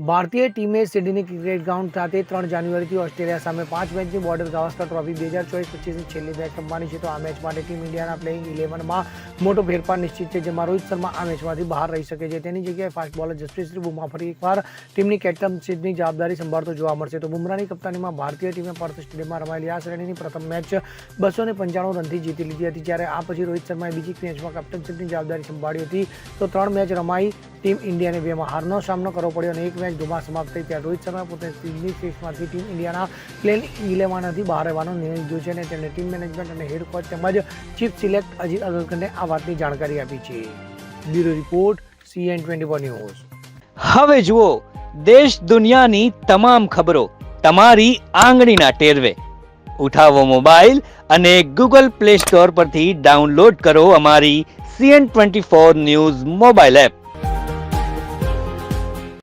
ભારતીય ટીમે Sydney cricket ground ખાતે 3 જાન્યુઆરીથી ઓસ્ટ્રેલિયા સામે 5 મેચની બોર્ડર ગાવસ્કર ટ્રોફી 2024-25ની છેલ્લી મેચ રમવાની છે. તો આ મેચ માટે ટીમ ઇન્ડિયાના પ્લેઇંગ 11માં મોટો ફેરફાર નિશ્ચિત છે, જેમાં રોહિત શર્મા આ મેચમાંથી બહાર રહી શકે છે. તેની જગ્યાએ ફાસ્ટ બોલર જસપ્રીત બુમરાહ ફરી એકવાર ટીમની કેપ્ટનશીપની જવાબદારી સંભાળતો જોવા મળશે. તો બુમરાહની કપ્તાનીમાં ભારતીય ટીમે પર્થ સ્ટેડિયમમાં રમાયેલી આ શ્રેણીની પ્રથમ મેચ 295 રનથી જીતી લીધી હતી, જ્યારે આ પછી રોહિત શર્માએ બીજી મેચમાં કેપ્ટનશીપની જવાબદારી સંભાળી હતી. તો 3 મેચ રમાઈ ટીમ ઇન્ડિયાને 2માં હારનો સામનો કરવો પડ્યો અને 1 મેચ ધોમાં સમાપ્ત થઈ. ત્યારે રોહિત શર્માએ પોતાની સિડની ટેસ્ટમાંથી ટીમ ઇન્ડિયાના પ્લેઇંગ 11માંથી બહાર રહેવાનો નિર્ણય લીધો છે અને તેમણે ટીમ મેનેજમેન્ટ અને હેડ કોચ તેમજ ચીફ સિલેક્ટ અજીત અગરકરને આ વાતની જાણકારી આપી છે. Bureau report CN24 news. હવે જુઓ દેશ દુનિયાની તમામ ખબરો તમારી આંગળીના ટેરવે. ઉઠાવો મોબાઈલ અને Google Play Store પરથી ડાઉનલોડ કરો અમારી CN24 ન્યૂઝ મોબાઈલ એપ.